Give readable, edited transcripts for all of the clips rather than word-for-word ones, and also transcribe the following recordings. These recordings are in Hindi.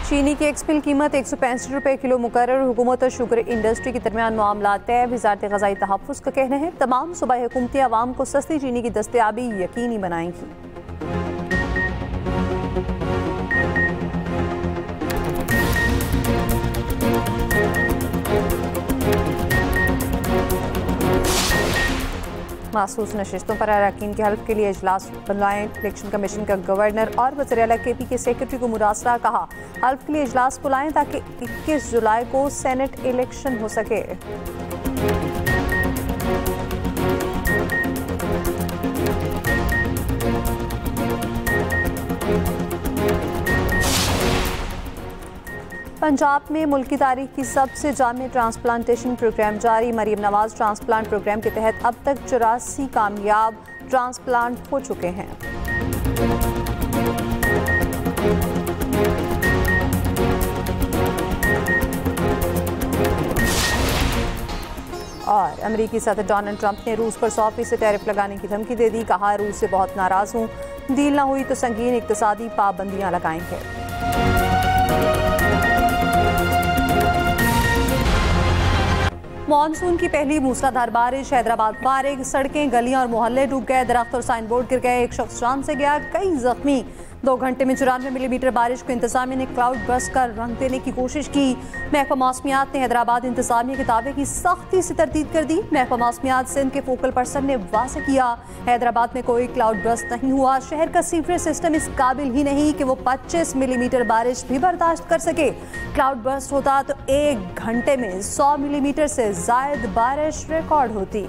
चीनी की एक्सपिल कीमत 165 रुपये किलो मुकर्रर। हुकूमत और शुगर इंडस्ट्री के दरमियान मामला तय। वजारत ग़ज़ाई तहफ़्फ़ुज़ का कहना है तमाम सूबाई हुकूमतें आवाम को सस्ती चीनी की दस्तयाबी यकीनी बनाएंगी। मासूस नशिस्तों पर अरकान के हल्फ के लिए इजलास बुलाएं। इलेक्शन कमीशन का गवर्नर और वज़ीर आला KP के सेक्रेटरी को मुरासला। कहा हल्फ के लिए इजलास बुलाएं ताकि 21 जुलाई को सेनेट इलेक्शन हो सके। पंजाब में मुल्क की तारीख की सबसे जामे ट्रांसप्लांटेशन प्रोग्राम जारी। मरीम नवाज ट्रांसप्लांट प्रोग्राम के तहत अब तक 84 कामयाब ट्रांसप्लांट हो चुके हैं। और अमेरिकी सदर डोनाल्ड ट्रंप ने रूस पर 100% टैरिफ लगाने की धमकी दे दी। कहा रूस से बहुत नाराज हूं, डील ना हुई तो संगीन इक्तसादी पाबंदियां लगाएंगे। मानसून की पहली मूसलाधार बारिश। हैदराबाद फारिग, सड़कें गलियां और मोहल्ले डूब गए। दरख्त और साइन बोर्ड गिर गए। एक शख्स जान से गया, कई जख्मी। 2 घंटे में 94 मिलीमीटर बारिश को इंतजामिया ने क्लाउड बर्स्ट का रंग देने की कोशिश की। महकमा मौसमियात ने हैदराबाद इंतजामिया के दावे की सख्ती से तरदीद कर दी। महकमा मौसमियात सिंध के फोकल पर्सन ने वाज़ेह किया हैदराबाद में कोई क्लाउड बर्स्ट नहीं हुआ। शहर का सीवरेज सिस्टम इस काबिल ही नहीं कि वो 25 मिलीमीटर बारिश भी बर्दाश्त कर सके। क्लाउड बर्स्ट होता तो 1 घंटे में 100 मिलीमीटर से ज़ायद बारिश रिकॉर्ड होती।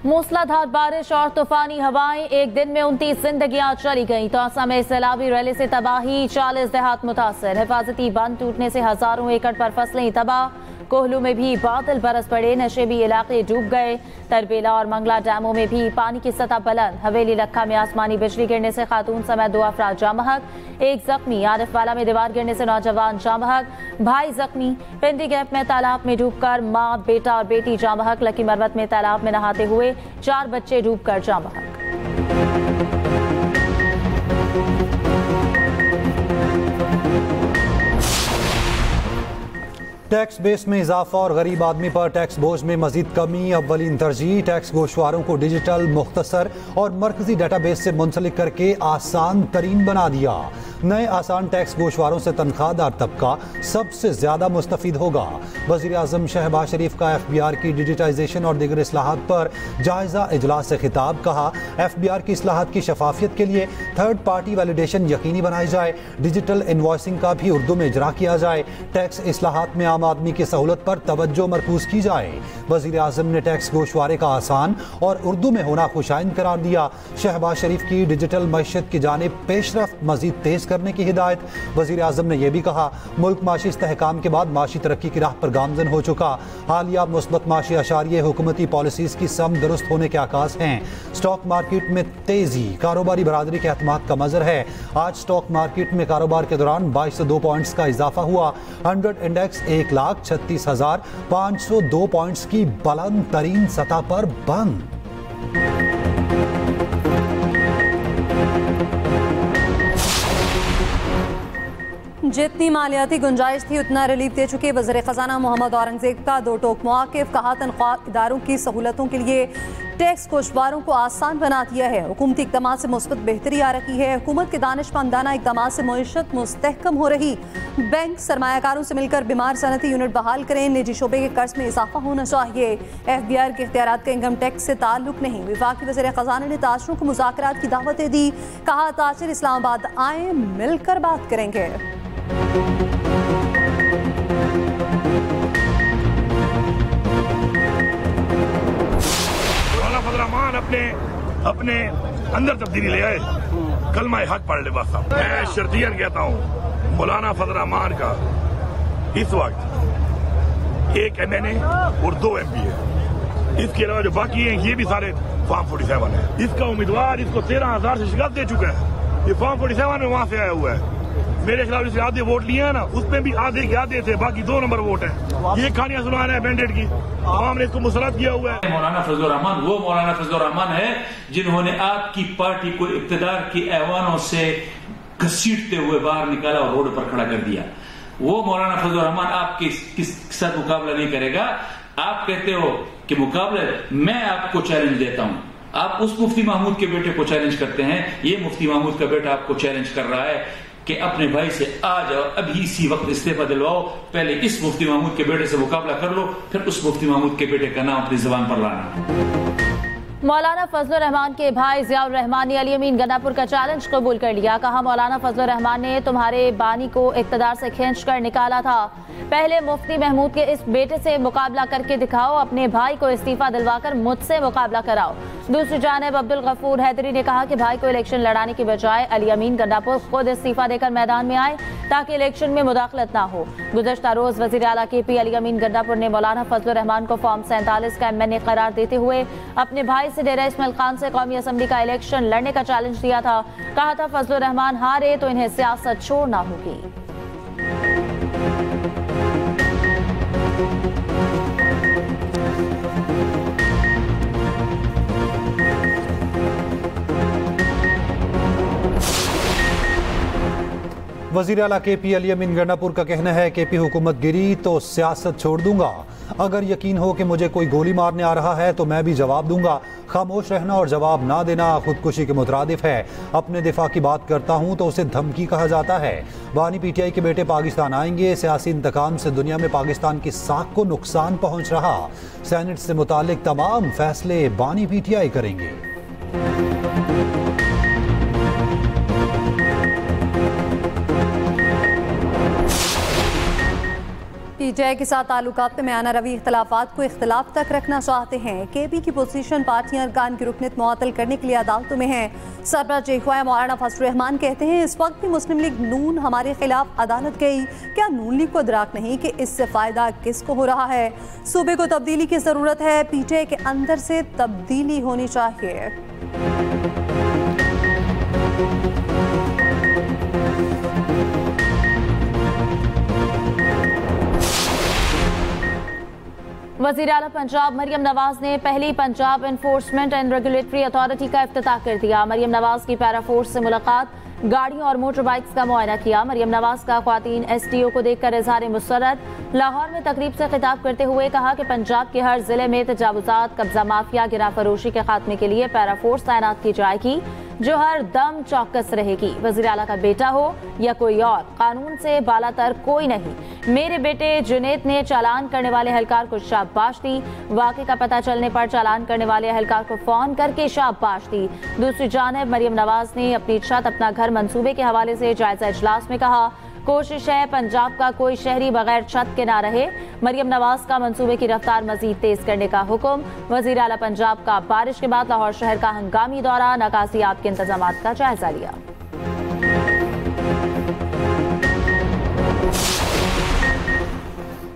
मूसलाधार बारिश और तूफानी हवाएं। एक दिन में 29 जिंदगियां चली गईं। तौसा में सैलाबी रैली से तबाही, 40 देहात मुतासर। हिफाजती बंद टूटने से हजारों एकड़ पर फसलें तबाह। कोहलू में भी बादल बरस पड़े, नशेबी इलाके डूब गए। तरबेला और मंगला डैमों में भी पानी की सतह बुलंद। हवेली लखा में आसमानी बिजली गिरने से खातून समेत 2 अफराद जाँ बहक। 1 जख्मी। आरिफवाला में दीवार गिरने से नौजवान जाँ बहक, भाई जख्मी। पिंडी गैप में तालाब में डूबकर माँ, बेटा और बेटी जाँ बहक। लकी मरवत में तालाब में नहाते हुए 4 बच्चे डूबकर जाँ बहक। टैक्स बेस में इजाफा और गरीब आदमी पर टैक्स बोझ में मजीद कमी अव्वलीन तरजीह। टैक्स गोशवारों को डिजिटल, मुख्तसर और मरकजी डाटाबेस से मुंसलिक करके आसान तरीन बना दिया। नए आसान टैक्स गोशवारों से तनख्वाहदार तबका सबसे ज्यादा मुस्तफीद होगा। वज़ीर आज़म शहबाज शरीफ का FBR की डिजिटाइजेशन और दीगर इस्लाहात पर जायजा इजलास से खिताब। कहा FBR की इस्लाहात की शफाफियत के लिए थर्ड पार्टी वैलिडेशन यकीनी बनाई जाए। डिजिटल इनवॉइसिंग का भी उर्दू में इजरा किया जाए। टैक्स इस्लाहात में आम आदमी की सहूलत पर तवज्जो मरकूज की जाए। वज़ीर आज़म ने टैक्स गोशवारे का आसान और उर्दू में होना खुशाइन करार दिया। शहबाज शरीफ की डिजिटल मईशत की जानिब पेशरफ्त मजीद तेज करने की हिदायत। वज़ीर आज़म ने यह भी कहा मुल्क माशी इस्तेहकाम के बाद माशी तरक्की की राह पर गामजन हो चुका। हालिया मुस्बत माशी अशारिये हुकूमती पॉलिसीज की सम दुरुस्त होने के आकाश हैं। स्टॉक मार्केट में तेजी, कारोबारी बरादरी के एतमाद का मजर है। आज स्टॉक मार्केट में कारोबार के दौरान 2202 पॉइंट्स का इजाफा हुआ। 100 इंडेक्स 1,36,502 पॉइंट्स की बुलंद तरीन सतह पर बंद। जितनी मालियाती गुंजाइश थी उतना रिलीफ दे चुके वज़ीर ख़जाना मोहम्मद औरंगज़ेब का 2 टोक मौक़िफ़। कहा तनख्वाह इदारों की सहूलतों के लिए टैक्स गोशवारों को आसान बना दिया है। हुकूमती इक़दाम से मुस्बत बेहतरी आ रही है। हुकूमत के दानिशमंदाना इक़दाम से मईशत मुस्तहकम हो रही। बैंक सरमायाकारों से मिलकर बीमार सनती यूनिट बहाल करें। निजी शोबे के कर्ज में इजाफा होना चाहिए। FBR के इख्तियारात का इनकम टैक्स से ताल्लुक नहीं। वफाकी वज़ीर ख़जाना ने ताजरों को मुज़ाकरात की दावतें दी। कहा ताजिर इस्लामाबाद आए, मिलकर बात करेंगे। अपने अंदर तब्दीली ले आए। कलमा हक पढ़ ले बस। मैं शर्तियन कहता हूँ मौलाना फजल रहमान का इस वक्त 1 MNA और 2 MPA, इसके अलावा जो बाकी हैं ये भी सारे फॉर्म 47 है। इसका उम्मीदवार इसको 13,000 से शिकायत दे चुका है। ये फॉर्म 47 में वहां से आया हुआ है। मेरे खिलाफ जिसने आधे वोट लिए हैं ना, उसमें भी आधे के आधे थे, बाकी 2 नंबर वोट है। ये कहानियां सुना रहे हैं बैंडेड की, आवाम ने इसको मुसलत किया हुआ है। मौलाना फजलुर रहमान वो मौलाना फजलुर रहमान है जिन्होंने आपकी पार्टी को इक़्तिदार के ऐवानों से घसीटते हुए बाहर निकाला और रोड पर खड़ा कर दिया। वो मौलाना फजलुर रहमान आपके साथ मुकाबला नहीं करेगा। आप कहते हो कि मुकाबले, मैं आपको चैलेंज देता हूं। आप उस मुफ्ती महमूद के बेटे को चैलेंज करते हैं, ये मुफ्ती महमूद का बेटा आपको चैलेंज कर रहा है कि अपने भाई से आ जाओ, अभी इसी वक्त इस्तीफा दिलवाओ, पहले इस मुफ्ती महमूद के बेटे से मुकाबला कर लो, फिर उस मुफ्ती महमूद के बेटे का नाम अपनी जुबान पर लाना। मौलाना फजलुर रहमान के भाई ज़ियाउर रहमान ने अली अमीन गंडापुर का चैलेंज कबूल कर लिया। कहा, मौलाना फजलुर रहमान ने तुम्हारे बानी को इक़्तिदार से खींच कर निकाला था, पहले मुफ्ती महमूद के इस बेटे से मुकाबला करके दिखाओ, अपने भाई को इस्तीफा दिलवाकर मुझसे मुकाबला कराओ। दूसरी जानिब अब्दुल गफूर हैदरी ने कहा कि भाई को इलेक्शन लड़ाने की बजाय अली अमीन गंडापुर खुद इस्तीफा देकर मैदान में आए ताकि इलेक्शन में मुदाखलत ना हो। गुज़श्ता रोज वज़ीर आला KP अली अमीन गंडापुर ने मौलाना फजलुर रहमान को फॉर्म 47 का MNA करार देते हुए अपने भाई से डेरा इस्माइल खान से कौमी असम्बली का इलेक्शन लड़ने का चैलेंज दिया था। कहा था, फजलुर रहमान हारे तो इन्हें सियासत छोड़ना होगी। वज़ीर आला KP अली अमीन गंडापुर का कहना है, KP हुकूमत गिरी तो सियासत छोड़ दूंगा। अगर यकीन हो कि मुझे कोई गोली मारने आ रहा है तो मैं भी जवाब दूंगा। खामोश रहना और जवाब ना देना खुदकुशी के मुतरादिफ है। अपने दिफा की बात करता हूं तो उसे धमकी कहा जाता है। बानी PTI के बेटे पाकिस्तान आएंगे, सियासी इंतकाम से दुनिया में पाकिस्तान की साख को नुकसान पहुंच रहा। सेनेट से मुतालिक तमाम फैसले बानी PTI करेंगे। PTI के साथ ताल्लुकात में मियाना रवि इख्तलाफात को इख्तलाफ तक रखना चाहते हैं। KP की पोजीशन पार्टियां अरकान की रुकनीत मुअत्तल करने के लिए अदालतों में है। सरबराह जख्वा मौलाना फजलुर रहमान कहते हैं, इस वक्त भी मुस्लिम लीग नून हमारे खिलाफ अदालत गई, क्या नून लीग को इदराक नहीं कि इससे फायदा किसको हो रहा है? सूबे को तब्दीली की जरूरत है, PTI के अंदर से तब्दीली होनी चाहिए। वज़ीर आला पंजाब मरियम नवाज ने पहली Punjab enforcement and regulatory authority का इफ्तिताह कर दिया। मरियम नवाज की पैरा फोर्स से मुलाकात, गाड़ियों और मोटर बाइक्स का मुआयना किया। मरियम नवाज का ख्वातीन STO को देखकर इज़हार मुसर्रत। लाहौर में तकरीब से खिताब करते हुए कहा कि पंजाब के हर जिले में तजावुजात, कब्जा माफिया, गिरा फरोशी के खात्मे के लिए पैरा फोर्स तैनात की जाएगी जो हर दम चौकस रहेगी। वज़ीर आला का बेटा हो या कोई और, कानून से बालातर कोई नहीं। मेरे बेटे जुनेद ने चालान करने वाले एहलकार को शाबाश दी। वाक़े का पता चलने पर चालान करने वाले एहलकार को फोन करके शाबाश दी। दूसरी जानिब मरियम नवाज ने अपनी छत अपना घर मंसूबे के हवाले से जायजा इजलास में कहा, कोशिश है पंजाब का कोई शहरी बगैर छत के ना रहे। मरियम नवाज का मंसूबे की रफ्तार मजीद तेज करने का हुक्म। वज़ीर आला पंजाब का बारिश के बाद लाहौर शहर का हंगामी दौरा, नकासियात के इंतजामात का जायजा लिया।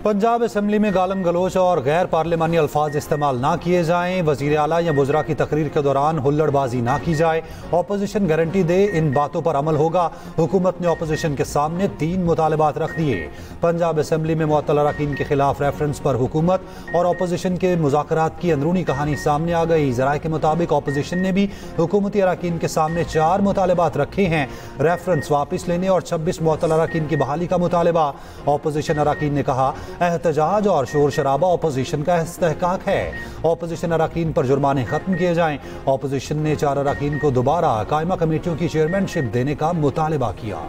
पंजाब असम्बली में गालम गलोच और गैर पार्लिमानी अल्फाज इस्तेमाल ना किए जाएं। वज़ीर आला या वज़रा की तकरीर के दौरान हुल्लड़बाजी ना की जाए। अपोजिशन गारंटी दे, इन बातों पर अमल होगा। हुकूमत ने अपोजिशन के सामने 3 मुतालबात रख दिए। पंजाब असम्बली में मुअत्तल अरकान के खिलाफ रेफरेंस पर हुकूमत और अपोजिशन के मुज़ाकरात की अंदरूनी कहानी सामने आ गई। ज़राए के मुताबिक अपोजिशन ने भी हुकूमती अरकान के सामने 4 मुतालबात रखे हैं। रेफरेंस वापस लेने और 26 मुअत्तल अरकान की बहाली का मुतालबा। अपोजिशन अरकान ने कहा, एहतजाज और शोर शराबा अपोजिशन का इस्तेहकाक है। अपोजिशन अरकान पर जुर्माने खत्म किए जाएं। अपोजिशन ने 4 अरकान को दोबारा कायमा कमेटियों की चेयरमैनशिप देने का मुतालबा किया।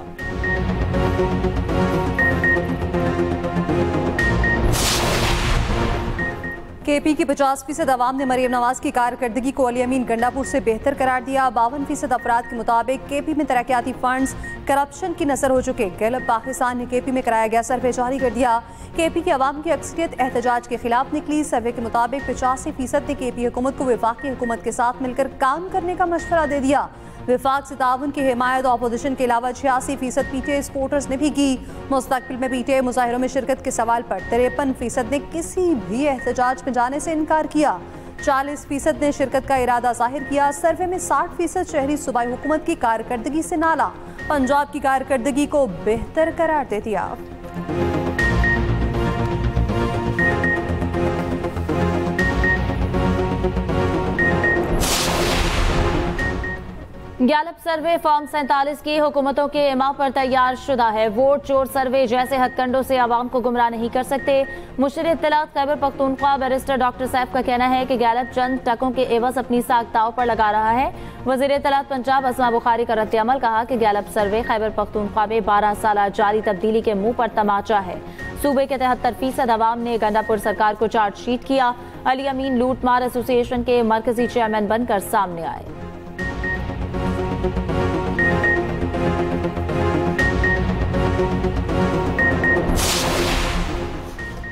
KP की 50% अवाम ने मरियम नवाज की कारकर्दगी को अली अमीन गंडापुर से बेहतर करार दिया। 52% अफराद के मुताबिक KP में तरक्याती फंड्स करप्शन की नजर हो चुके। गैलप पाकिस्तान ने KP में कराया गया सर्वे जारी कर दिया। KP की अवाम की अक्सरियत एहतजाज के खिलाफ निकली। सर्वे के मुताबिक 85% ने KP हुकूमत को वफाकी हुकूमत के साथ मिलकर काम करने का मशवरा दे दिया। विफाक से ताउन की हिमायत अपोजिशन के अलावा 86% PTI सपोर्टर्स ने भी की। मुस्तकबिल में PTI मुजाहिरों में शिरकत के सवाल पर 53% ने किसी भी एहतजाज में जाने से इनकार किया। 40% ने शिरकत का इरादा जाहिर किया। सर्वे में 60% शहरी सूबाई हुकूमत की कारकर्दगी से नाला। पंजाब की कारकर्दगी को बेहतर करार दे दिया। गैलप सर्वे फॉर्म 47 की हुकूमतों के इमा पर तैयार शुदा है। वोट चोर सर्वे जैसे हथकंडों से आवाम को गुमराह नहीं कर सकते। मुशीर इत्तलात खैबर पख्तूनख्वा बैरिस्टर डॉक्टर सैफ का कहना है कि गैलप चंद टकों के एवज अपनी साख दाव पर लगा रहा है। वजीर इत्तलात पंजाब अस्मा बुखारी का रद्द-ए-अमल, कहा कि गैलप सर्वे खैबर पख्तूनख्वा में 12 साल जारी तब्दीली के मुंह पर तमाचा है। सूबे के 73% अवाम ने गंडापुर सरकार को चार्जशीट किया। अली अमीन लूट मार एसोसिएशन के मरकजी चेयरमैन बनकर सामने आए।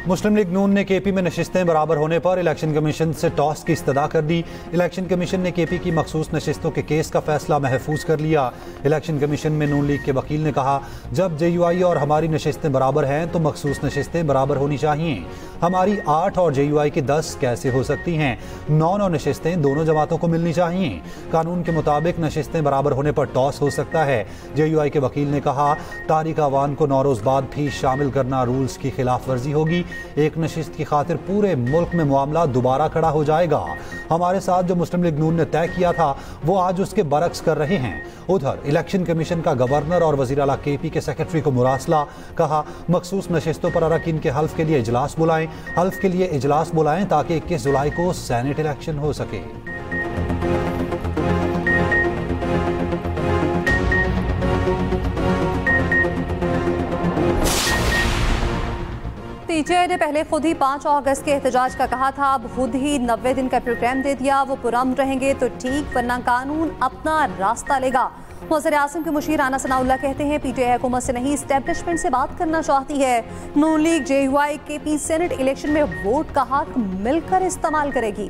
मुस्लिम लीग नून ने केपी में नशिस्तें बराबर होने पर इलेक्शन कमीशन से टॉस की इस्तदा कर दी। इलेक्शन कमीशन ने केपी की मखसूस नशिस्तों के केस का फैसला महफूज कर लिया। इलेक्शन कमीशन में नून लीग के वकील ने कहा, जब JUI और हमारी नशिस्तें बराबर हैं तो मखसूस नशिस्तें बराबर होनी चाहिए। हमारी 8 और JUI की 10 कैसे हो सकती हैं? 9 नशिस्तें दोनों जमातों को मिलनी चाहिए। कानून के मुताबिक नशिस्तें बराबर होने पर टॉस हो सकता है। JUI के वकील ने कहा, तारिक अवान को नौरोज बाद भी शामिल करना रूल्स की खिलाफ वर्जी होगी। एक नशिस्त की खातिर पूरे मुल्क में मामला दोबारा खड़ा हो जाएगा। हमारे साथ जो मुस्लिम लीग नून ने तय किया था वो आज उसके बरक्स कर रहे हैं। उधर इलेक्शन कमीशन का गवर्नर और वजीर आला KP के सेक्रेटरी को मुरासला, कहा मखसूस नशिस्तों पर अरकान के हल्फ के लिए इजलास बुलाएं। हल्फ के लिए इजलास बुलाएं ताकि 21 जुलाई को सेनेट इलेक्शन हो सके। PTI ने पहले खुद ही 5 अगस्त के एहतजाज का कहा था, अब खुद ही 90 दिन का प्रोग्राम दे दिया। वो पुरअमन रहेंगे तो ठीक, वरना कानून अपना रास्ता लेगा। वज़ीर आज़म के मुशीर राना सनाउल्लाह कहते हैं, PTI हुकूमत से नहीं इस्टेब्लिशमेंट से बात करना चाहती है। Noon league JUI KP senate election में वोट का हक मिलकर इस्तेमाल करेगी।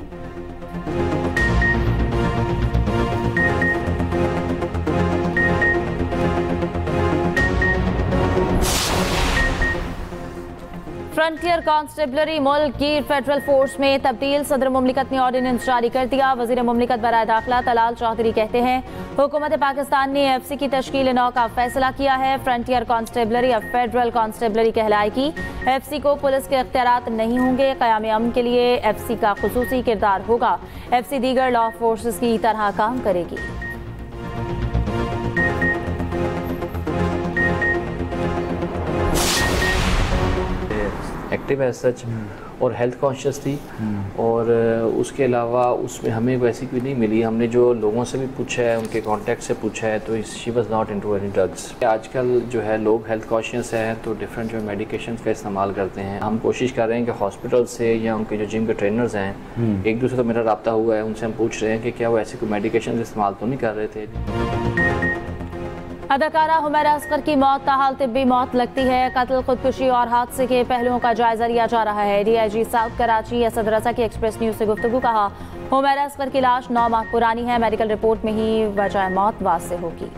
फ्रंटियर कांस्टेबलरी मुल्क की फेडरल फोर्स में तब्दील, सदर मुमलिकत ने ऑर्डिनेंस जारी कर दिया। वजीर मुमलिकत बराए दाखिला तलाल चौधरी कहते हैं, हुकूमत पाकिस्तान ने FC की तश्कील नौ का फैसला किया है। फ्रंटियर कांस्टेबलरी अब फेडरल कांस्टेबलरी कहलाएगी। FC को पुलिस के इख्तियारात नहीं होंगे। क़याम अमन के लिए FC का खुसूसी किरदार होगा। FC दीगर लॉ फोर्सेस की तरह काम करेगी। एक्टिव है सच और हेल्थ कॉन्शियस थी और उसके अलावा उसमें हमें वैसी कोई नहीं मिली। हमने जो लोगों से भी पूछा है, उनके कांटेक्ट से पूछा है, तो she was not into any drugs. आजकल जो है लोग हेल्थ कॉन्शियस हैं तो डिफरेंट जो मेडिकेशन का इस्तेमाल करते हैं। हम कोशिश कर रहे हैं कि हॉस्पिटल से या उनके जो जिम के ट्रेनर्स हैं, एक दूसरे तो मेरा रब्ता हुआ है, उनसे हम पूछ रहे हैं कि क्या वो ऐसी कोई मेडिकेशन इस्तेमाल तो नहीं कर रहे थे। अदाकारा हुमैरा असगर की मौत ताहाल तिब्बी मौत लगती है। कत्ल, खुदकुशी और हादसे के पहलुओं का जायजा लिया जा रहा है। DIG साउथ कराची असद रजा की एक्सप्रेस न्यूज से गुफ्तगू, कहा हुमैरा असगर की लाश 9 माह पुरानी है। मेडिकल रिपोर्ट में ही वजह मौत वाज़ेह होगी।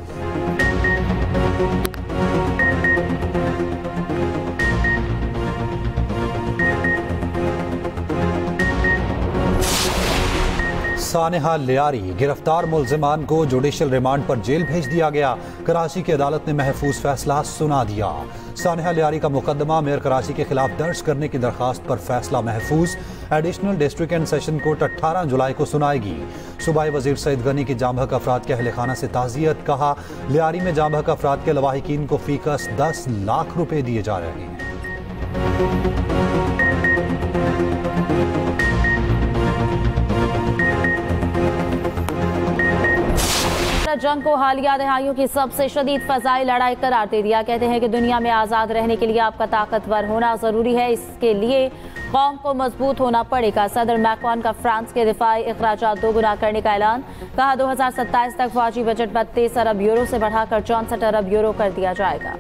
सानेहा लियारी, गिरफ्तार मुल्जिमान को जुडिशल रिमांड पर जेल भेज दिया गया। कराची की अदालत ने महफूज फैसला सुना दिया। सानेहा लियारी का मुकदमा मेयर कराची के खिलाफ दर्ज करने की दरखास्त पर फैसला महफूज। Additional district and session court 18 जुलाई को सुनाएगी। सूबाई वजीर सईद गनी की जाम हक अफराद के अहल खाना से ताज़ियत, कहा लियारी में जाम हक अफराद के लवाहिकीन को फीकस 10 लाख रुपए दिए जा रहे हैं। जंग को हालिया दहाइयों की सबसे शदीद फजाई लड़ाई करार दे दिया। कहते हैं कि दुनिया में आज़ाद रहने के लिए आपका ताकतवर होना ज़रूरी है। इसके लिए कौम को मजबूत होना पड़ेगा। सदर मैक्रोन का फ्रांस के दिफाई अखराजात 2 गुना करने का ऐलान, कहा 2027 तक फौजी बजट 32 अरब यूरो से बढ़ाकर 64 अरब यूरो कर दिया जाएगा।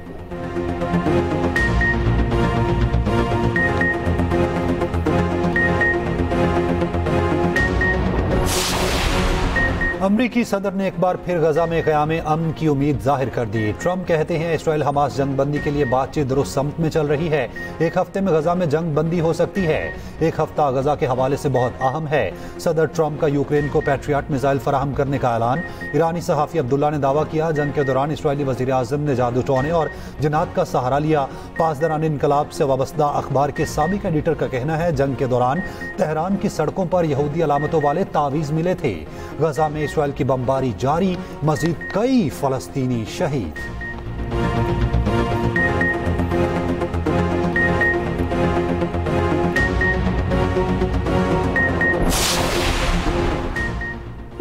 अमरीकी सदर ने एक बार फिर गजा में क़याम अमन की उम्मीद जाहिर कर दी। ट्रंप कहते हैं इसराइल हमास जंग बंदी के लिए बातचीत दुरुस्त समत में चल रही है। एक हफ्ते में गजा में जंग बंदी हो सकती है। एक हफ्ता गजा के हवाले से बहुत अहम है। सदर ट्रंप का यूक्रेन को पैट्रियट मिसाइल फराहम करने का ऐलान। ईरानी सहाफ़ी अब्दुल्ला ने दावा किया जंग के दौरान इसराइली वज़ीर आज़म ने जादू टोने और जिनात का सहारा लिया। पासदारान इनकलाब से वाबस्ता अखबार के साबिक एडिटर का कहना है जंग के दौरान तेहरान की सड़कों पर यहूदी अलामतों वाले तावीज़ मिले थे। गजा में इसराइल की बमबारी जारी, मजीद कई फलस्तीनी शहीद।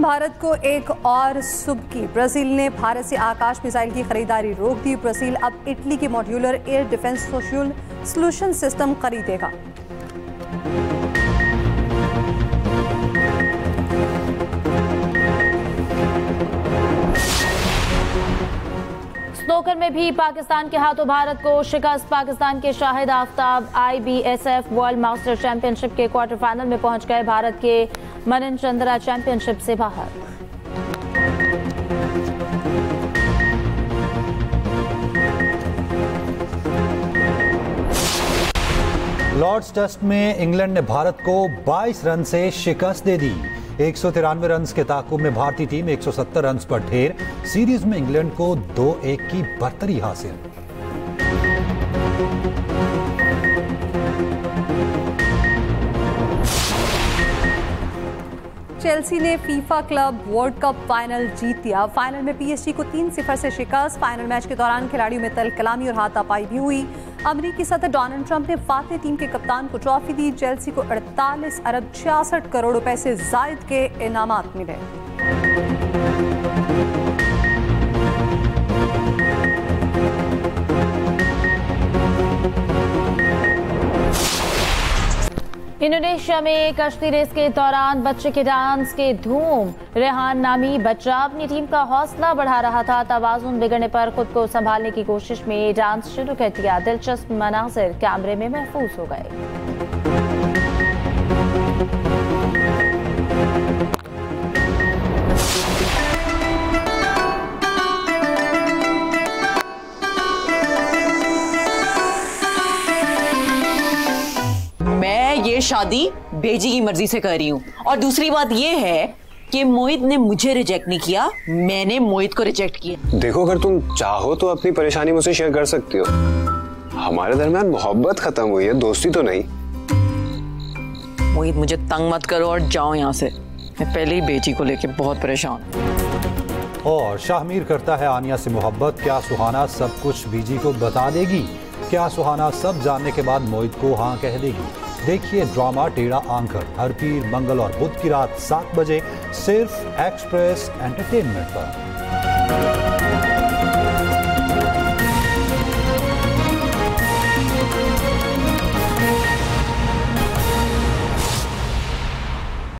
भारत को एक और सुबकी। ब्राजील ने भारत से आकाश मिसाइल की खरीदारी रोक दी। ब्राजील अब इटली के modular air defence solution system खरीदेगा। स्नूकर में भी पाकिस्तान के हाथों भारत को शिकस्त। पाकिस्तान के Shahid Aftab IBSF world master championship के क्वार्टर फाइनल में पहुंच गए। भारत के मनन चंद्रा चैंपियनशिप से बाहर। लॉर्ड्स टेस्ट में इंग्लैंड ने भारत को 22 रन से शिकस्त दे दी। 193 रन के ताकुब में भारतीय टीम 170 रन पर ढेर। सीरीज में इंग्लैंड को 2-1 की बढ़तरी हासिल। चेल्सी ने FIFA club world cup final जीत लिया। फाइनल में PSG को 3-0 से शिकस्त। फाइनल मैच के दौरान खिलाड़ियों में तल कलामी और हाथापाई भी हुई। अमेरिकी सदर डोनाल्ड ट्रंप ने फातह टीम के कप्तान को ट्रॉफी दी। चेल्सी को 48 अरब 66 करोड़ रुपए से जायद के इनामात मिले। इंडोनेशिया में कश्ती रेस के दौरान बच्चे के डांस के धूम। रेहान नामी बच्चा अपनी टीम का हौसला बढ़ा रहा था। तवाज़ुन बिगड़ने पर खुद को संभालने की कोशिश में डांस शुरू कर दिया। दिलचस्प मनाज़िर कैमरे में महफूज हो गए। ये शादी बेजी की मर्जी से कर रही हूँ। और दूसरी बात ये है कि मोहित ने मुझे रिजेक्ट नहीं किया, मैंने मोहित को रिजेक्ट किया। देखो अगर तुम चाहो तो अपनी परेशानी मुझसे शेयर कर सकती हो। हमारे दरमियान मोहब्बत खत्म हुई है, दोस्ती तो नहीं। मोहित मुझे तंग मत करो और जाओ यहाँ से। मैं पहले ही बेजी को लेके बहुत परेशान। और शाहमीर करता है आनिया से मोहब्बत। क्या सुहाना सब कुछ बीजी को बता देगी? क्या सुहाना सब जानने के बाद मोहित को हाँ कह देगी? देखिए ड्रामा टेढ़ा आंकर हर पीर, मंगल और बुध की रात 7 बजे सिर्फ एक्सप्रेस एंटरटेनमेंट पर।